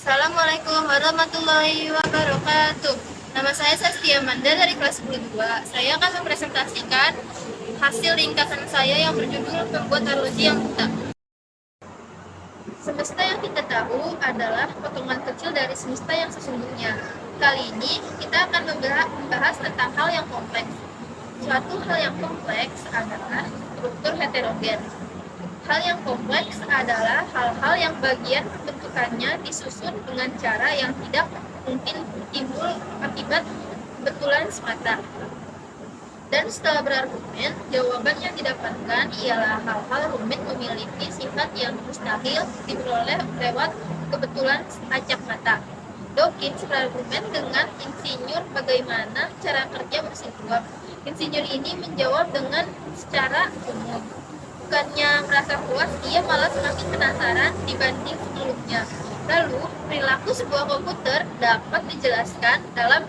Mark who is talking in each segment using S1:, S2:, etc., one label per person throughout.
S1: Assalamualaikum warahmatullahi wabarakatuh. Nama saya Sastia Manda dari kelas 12. Saya akan mempresentasikan hasil ringkasan saya yang berjudul Membuat Arloji yang Buta. Semesta yang kita tahu adalah potongan kecil dari semesta yang sesungguhnya. Kali ini kita akan membahas tentang hal yang kompleks. Suatu hal yang kompleks adalah struktur heterogen. Hal yang kompleks adalah hal-hal yang bagian pembentukannya disusun dengan cara yang tidak mungkin timbul akibat kebetulan semata. Dan setelah berargumen, jawaban yang didapatkan ialah hal-hal rumit memiliki sifat yang mustahil diperoleh lewat kebetulan acak mata. Dawkins berargumen dengan insinyur bagaimana cara kerja mesin uap. Insinyur ini menjawab dengan secara umum. Bukannya merasa puas, ia malah semakin penasaran dibanding sebelumnya. Lalu, perilaku sebuah komputer dapat dijelaskan dalam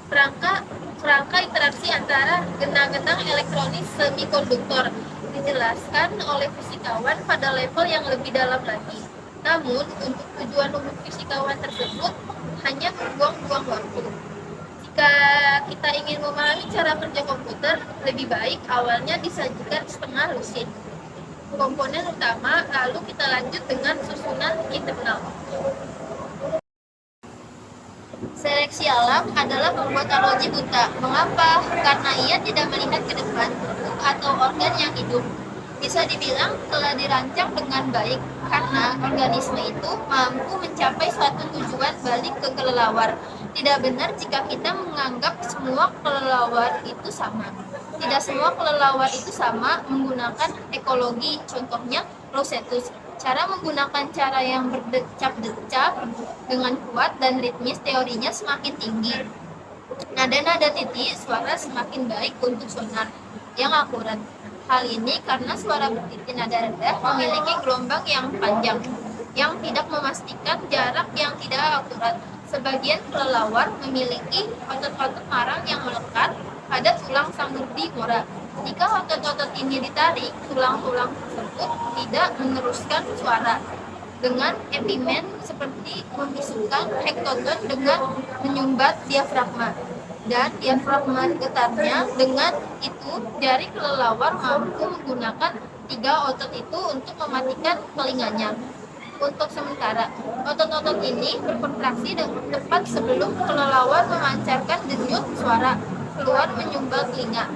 S1: kerangka interaksi antara genang-genang elektronik semikonduktor, dijelaskan oleh fisikawan pada level yang lebih dalam lagi. Namun, untuk tujuan umum fisikawan tersebut hanya membuang-buang waktu. Jika kita ingin memahami cara kerja komputer, lebih baik awalnya disajikan setengah lusid komponen utama, lalu kita lanjut dengan susunan internal. Seleksi alam adalah membuat arloji buta. Mengapa? Karena ia tidak melihat ke depan tubuh atau organ yang hidup. Bisa dibilang telah dirancang dengan baik karena organisme itu mampu mencapai suatu tujuan balik ke kelelawar. Tidak benar jika kita menganggap semua kelelawar itu sama. Tidak semua kelelawar itu sama menggunakan ekologi, contohnya Rosetus. Cara menggunakan cara yang berdecap-decap dengan kuat dan ritmis teorinya semakin tinggi. Nada-nada titik suara semakin baik untuk sonar yang akurat. Hal ini karena suara bertitik nada rendah memiliki gelombang yang panjang, yang tidak memastikan jarak yang tidak akurat. Sebagian kelelawar memiliki otot-otot marang yang melekat pada tulang samurdi mora. Jika otot-otot ini ditarik, tulang-tulang tersebut tidak meneruskan suara. Dengan epimen seperti membisukkan hektoton dengan menyumbat diafragma. Dan diafragma getarnya, dengan itu jari kelelawar mampu menggunakan 3 otot itu untuk mematikan telinganya. Untuk sementara, otot-otot ini berkontraksi tepat sebelum kelelawar memancarkan denyut suara keluar menyumbal telinga.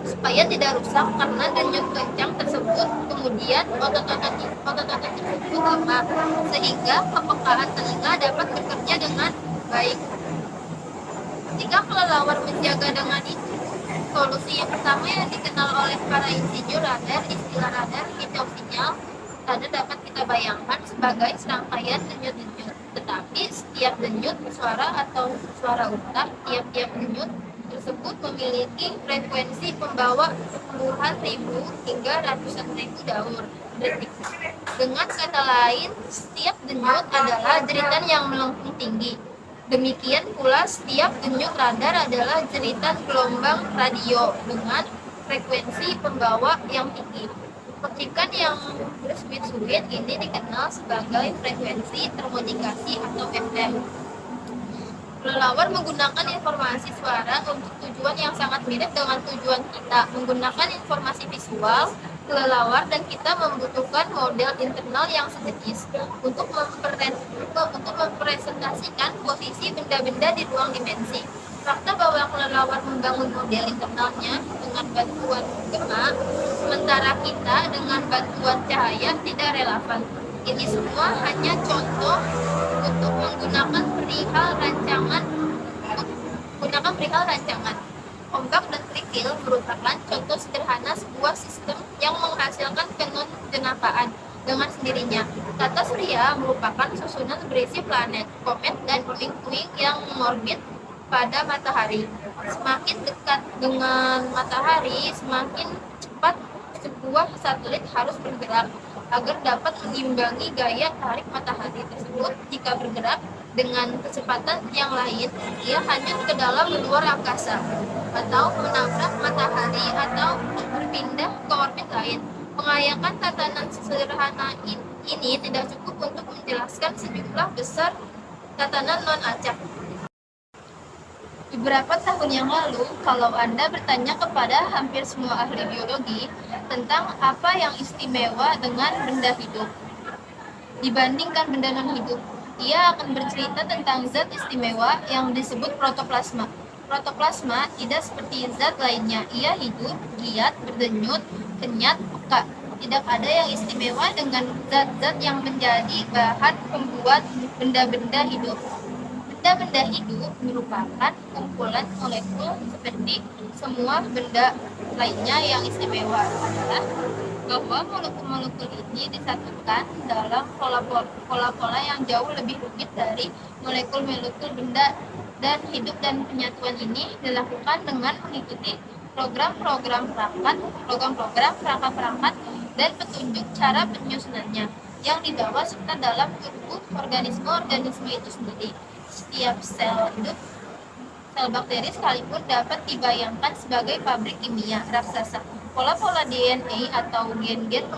S1: Supaya tidak rusak karena denyut kencang tersebut, kemudian otot-otot tersebut lemah, sehingga kepekaan telinga dapat bekerja dengan baik. Jika kelelawar menjaga dengan itu, solusi yang pertama yang dikenal oleh para insinyur radar, istilah radar kicau sinyal. Radar dapat kita bayangkan sebagai serangkaian denyut-denyut, tetapi setiap denyut suara atau suara utak, tiap-tiap denyut tersebut memiliki frekuensi pembawa puluhan ribu hingga ratusan ribu daur detik. Dengan kata lain, setiap denyut adalah jeritan yang melengkung tinggi. Demikian pula setiap denyut radar adalah jeritan gelombang radio dengan frekuensi pembawa yang tinggi. Percikan yang bersuit-suit ini dikenal sebagai frekuensi termodikasi atau FM. Kelelawar menggunakan informasi suara untuk tujuan yang sangat mirip dengan tujuan kita. Menggunakan informasi visual, kelelawar dan kita membutuhkan model internal yang sejenis untuk mempresentasikan posisi benda-benda di ruang dimensi. Fakta bahwa kelelawar membangun model internalnya dengan bantuan gema, sementara kita dengan bantuan cahaya tidak relevan. Ini semua hanya contoh untuk menggunakan perihal rancangan. Ombak dan kerikil merupakan contoh sederhana sebuah sistem yang menghasilkan kenon-jenapaan dengan sendirinya. Tata surya merupakan susunan berisi planet, komet, dan puing-puing yang mengorbit pada matahari. Semakin dekat dengan matahari, semakin cepat sebuah satelit harus bergerak agar dapat mengimbangi gaya tarik matahari tersebut. Jika bergerak dengan kecepatan yang lain, ia hanyut ke dalam luar angkasa, atau menabrak matahari, atau berpindah ke orbit lain. Pengayakan tatanan sederhana ini tidak cukup untuk menjelaskan sejumlah besar tatanan non-acak. Beberapa tahun yang lalu, kalau Anda bertanya kepada hampir semua ahli biologi tentang apa yang istimewa dengan benda hidup dibandingkan benda non-hidup, ia akan bercerita tentang zat istimewa yang disebut protoplasma. Protoplasma tidak seperti zat lainnya, ia hidup, giat, berdenyut, kenyat, peka. Tidak ada yang istimewa dengan zat-zat yang menjadi bahan pembuat benda-benda hidup. Benda-benda hidup merupakan kumpulan molekul seperti semua benda lainnya. Yang istimewa adalah bahwa molekul-molekul ini disatukan dalam pola-pola yang jauh lebih rumit dari molekul-molekul benda dan hidup, dan penyatuan ini dilakukan dengan mengikuti program-program perangkat dan petunjuk cara penyusunannya yang dibawa serta dalam tubuh organisme itu sendiri. Setiap sel hidup, sel bakteri sekalipun, dapat dibayangkan sebagai pabrik kimia raksasa. Pola-pola DNA atau gen-gen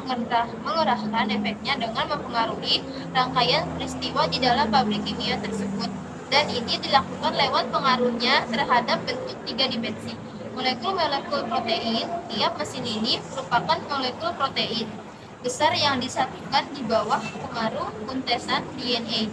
S1: mengerahkan efeknya dengan mempengaruhi rangkaian peristiwa di dalam pabrik kimia tersebut, dan ini dilakukan lewat pengaruhnya terhadap bentuk 3 dimensi. Molekul-molekul protein, tiap mesin ini merupakan molekul protein besar yang disatukan di bawah pengaruh kuntesan DNA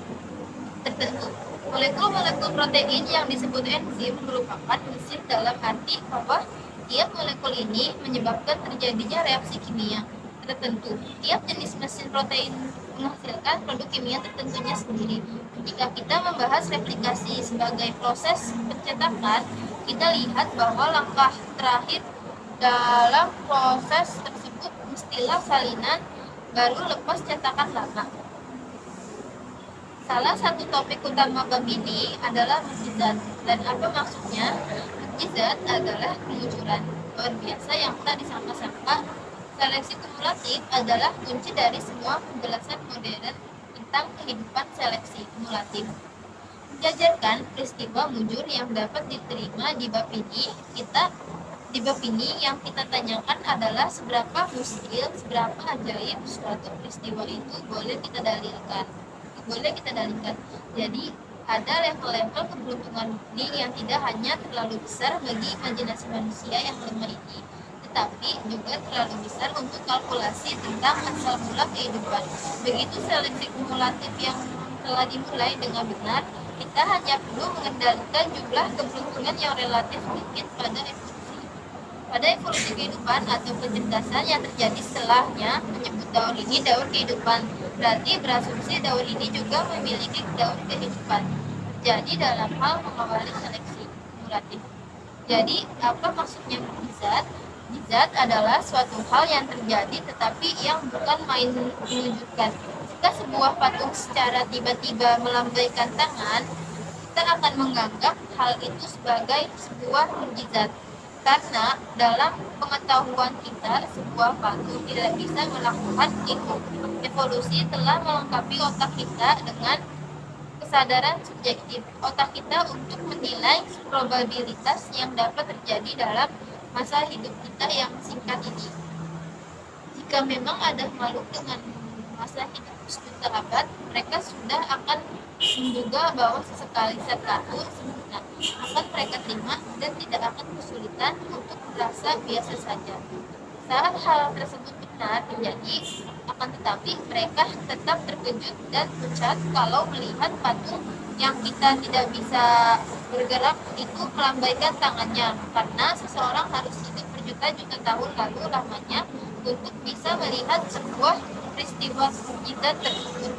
S1: tertentu. Molekul-molekul protein yang disebut enzim merupakan mesin dalam arti bahwa tiap molekul ini menyebabkan terjadinya reaksi kimia tertentu. Tiap jenis mesin protein menghasilkan produk kimia tertentunya sendiri. Ketika kita membahas replikasi sebagai proses pencetakan, kita lihat bahwa langkah terakhir dalam proses tersebut mestilah salinan baru lepas cetakan lama. Salah satu topik utama bab ini adalah mukjizat. Dan apa maksudnya? Mukjizat adalah kemunculan luar biasa yang tak disangka-sangka. Seleksi kumulatif adalah kunci dari semua penjelasan modern tentang kehidupan. Seleksi kumulatif menjajarkan peristiwa mujur yang dapat diterima di bab ini. Yang kita tanyakan adalah seberapa mustahil, seberapa ajaib suatu peristiwa itu boleh kita dalilkan. Jadi ada level-level keberuntungan ini yang tidak hanya terlalu besar bagi imajinasi manusia yang lemah ini, tetapi juga terlalu besar untuk kalkulasi tentang asal mula kehidupan. Begitu seleksi kumulatif yang telah dimulai dengan benar, kita hanya perlu mengendalikan jumlah keberuntungan yang relatif sedikit pada evolusi kehidupan atau kecerdasan yang terjadi setelahnya. Menyebut daur ini daur kehidupan berarti berasumsi daur ini juga memiliki daur kehidupan terjadi dalam hal mengawali seleksi kumulatif. Jadi apa maksudnya mukjizat? Mukjizat adalah suatu hal yang terjadi tetapi yang bukan main menunjukkan. Jika sebuah patung secara tiba-tiba melambaikan tangan, kita akan menganggap hal itu sebagai sebuah mukjizat. Karena dalam pengetahuan kita, sebuah patung tidak bisa melakukan itu. Evolusi telah melengkapi otak kita dengan kesadaran subjektif otak kita untuk menilai probabilitas yang dapat terjadi dalam masa hidup kita yang singkat ini. Jika memang ada makhluk dengan masa hidup sejuta abad, mereka sudah akan menduga bahwa sesekali satu sempurna akan mereka terima dan tidak akan kesulitan untuk merasa biasa saja. Saat hal tersebut benar terjadi, akan tetapi mereka tetap terkejut dan pucat kalau melihat patung yang kita tidak bisa bergerak itu melambaikan tangannya, karena seseorang harus hidup berjuta-juta tahun lalu lamanya untuk bisa melihat sebuah peristiwa mukjizat tersebut.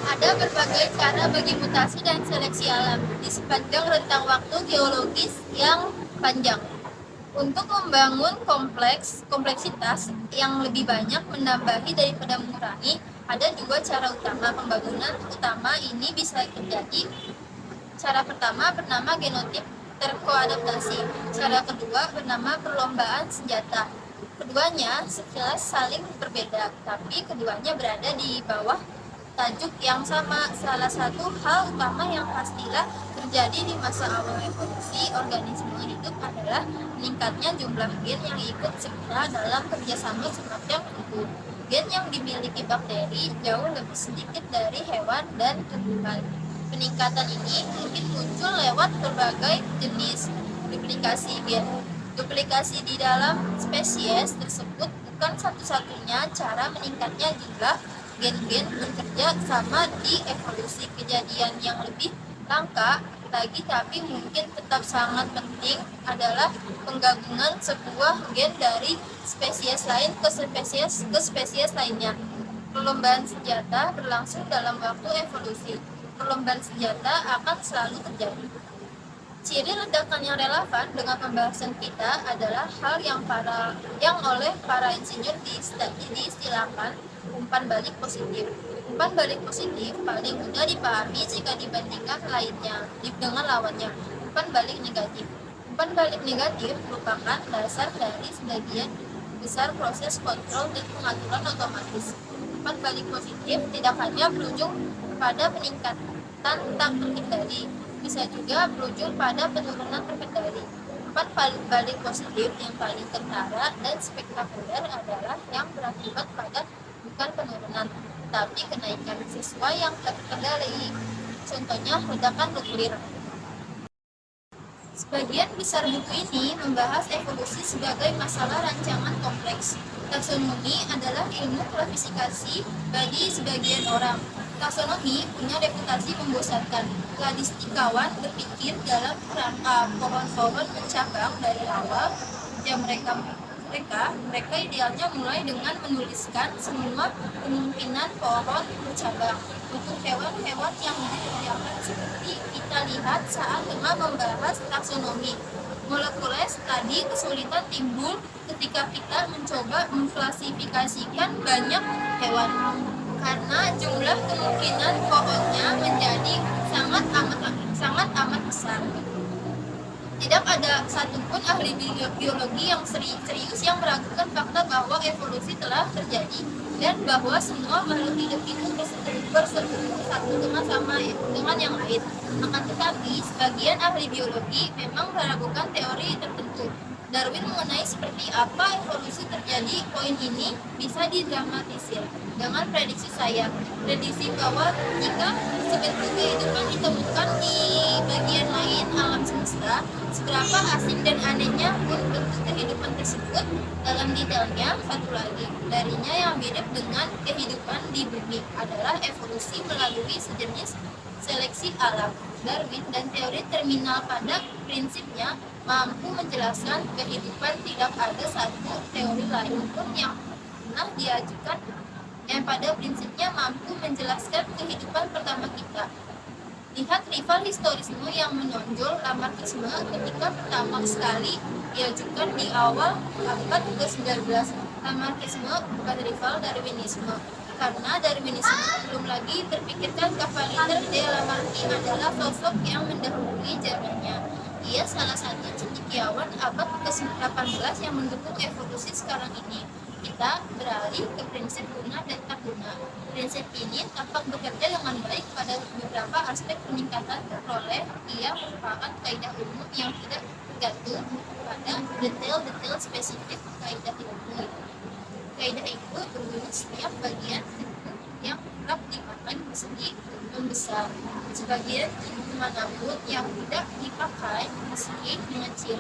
S1: Ada berbagai cara bagi mutasi dan seleksi alam di sepanjang rentang waktu geologis yang panjang. Untuk membangun kompleksitas yang lebih banyak menambahi daripada mengurangi, ada dua cara utama pembangunan utama ini bisa terjadi. Cara pertama bernama genotip terkoadaptasi. Cara kedua bernama perlombaan senjata. Keduanya sekilas saling berbeda, tapi keduanya berada di bawah tajuk yang sama. Salah satu hal utama yang pastilah terjadi di masa awal evolusi organisme hidup adalah meningkatnya jumlah gen yang ikut serta dalam kerjasama semacam itu. gen yang dimiliki bakteri jauh lebih sedikit dari hewan dan tumbuhan. Peningkatan ini mungkin muncul lewat berbagai jenis duplikasi gen. Duplikasi di dalam spesies tersebut bukan satu-satunya cara meningkatnya jumlah gen-gen bekerja sama di evolusi. Kejadian yang lebih langka lagi tapi mungkin tetap sangat penting adalah penggabungan sebuah gen dari spesies lain ke spesies lainnya. Perlombaan senjata berlangsung dalam waktu evolusi. Perlombaan senjata akan selalu terjadi. Ciri ledakan yang relevan dengan pembahasan kita adalah hal yang oleh para insinyur diistilahkan umpan balik positif. Umpan balik positif paling mudah dipahami jika dibandingkan dengan lawannya, umpan balik negatif. Umpan balik negatif merupakan dasar dari sebagian besar proses kontrol dan pengaturan otomatis. Umpan balik positif tidak hanya berujung pada peningkatan tak terkendali, bisa juga berujung pada penurunan terkendali. Umpan balik positif yang paling kentara dan spektakuler adalah yang berakibat pada bukan penurunan, tapi kenaikan sesuai yang terkendali. Contohnya ledakan nuklir. Sebagian besar buku ini membahas evolusi sebagai masalah rancangan kompleks. Taksonomi adalah ilmu klasifikasi bagi sebagian orang. Taksonomi punya reputasi membosankan. Statistikawan berpikir dalam kerangka pohon-pohon mencabang dari awal kerja mereka idealnya mulai dengan menuliskan semua kemungkinan pohon bercabang untuk hewan-hewan yang dikerjakan seperti kita lihat saat tengah membahas taksonomi. Molekules tadi kesulitan timbul ketika kita mencoba mengklasifikasikan banyak hewan karena jumlah kemungkinan pohonnya menjadi sangat amat besar. Tidak ada satupun ahli biologi yang serius yang meragukan fakta bahwa evolusi telah terjadi dan bahwa semua makhluk hidup itu bersatu satu dengan yang lain. Akan tetapi, sebagian ahli biologi memang meragukan teori tertentu. Darwin mengenai seperti apa evolusi terjadi, poin ini bisa didramatisir dengan prediksi saya. Prediksi bahwa jika sebentuk kehidupan ditemukan di bagian lain alam semesta, seberapa asing dan anehnya pun bentuk kehidupan tersebut. Dalam detailnya, satu lagi darinya yang mirip dengan kehidupan di bumi adalah evolusi melalui sejenis seleksi alam. Darwin dan teori terminal pada prinsipnya mampu menjelaskan kehidupan. Tidak ada satu teori lain pun yang pernah diajukan yang pada prinsipnya mampu menjelaskan kehidupan pertama kita. Lihat rival historisme yang menonjol Lamarckisme ketika pertama sekali diajukan di awal abad ke-19. Lamarckisme bukan rival Darwinisme, karena Darwinisme belum lagi terpikirkan. Cavalier de Lamarck adalah sosok yang mendahului zamannya. Ia salah satu cendekiawan abad ke-18 yang mendukung evolusi sekarang ini. Kita beralih ke prinsip guna dan tak guna. Prinsip ini tampak bekerja dengan baik pada beberapa aspek peningkatan peroleh. Ia merupakan kaidah umum yang tidak tergantung pada detail-detail spesifik kaidah ilmu. Kaidah itu berbunyi setiap bagian bentuk yang kerap dipakai meski membesar. Sebagian manapun yang tidak dipakai meski mengecil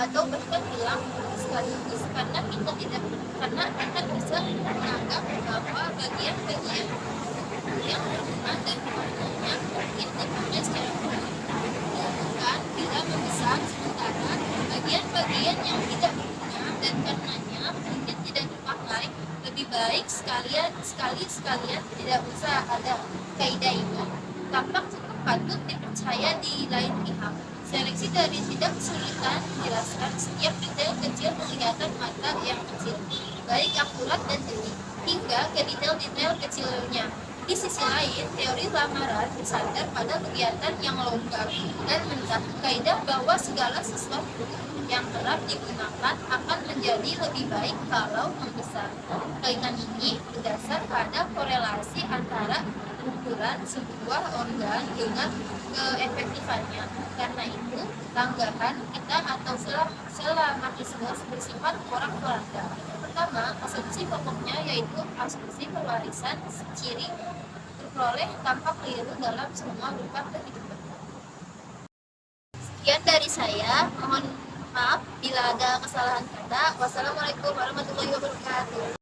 S1: atau bahkan hilang sekaligus karena kita bisa menganggap bahwa bagian-bagian yang berguna dan warnanya mungkin dipakai secara bukan bila membesar, sementara bagian-bagian yang tidak berguna dan karenanya mungkin tidak dipakai lebih baik sekalian tidak usah ada. Kaidah itu tampak cukup patut dipercaya di lain pihak. Seleksi dari tidak kesulitan menjelaskan setiap detail kecil kelihatan mata yang kecil, baik akurat dan jeli, hingga ke detail-detail kecilnya. Di sisi lain, teori lamaran bersandar pada kegiatan yang longgar dan mentah. Kaidah bahwa segala sesuatu yang kerap digunakan akan menjadi lebih baik kalau membesar. Kaidah ini berdasar pada korelasi antara ukuran sebuah organ dengan keefektifannya. Karena itu, tanggapan kita atau selamatisme bersifat porak-poranda. pertama, asumsi pokoknya yaitu asumsi pewarisan ciri terperoleh tanpa keliru dalam semua berupa kehidupan. Sekian dari saya, mohon maaf bila ada kesalahan kata. Wassalamualaikum warahmatullahi wabarakatuh.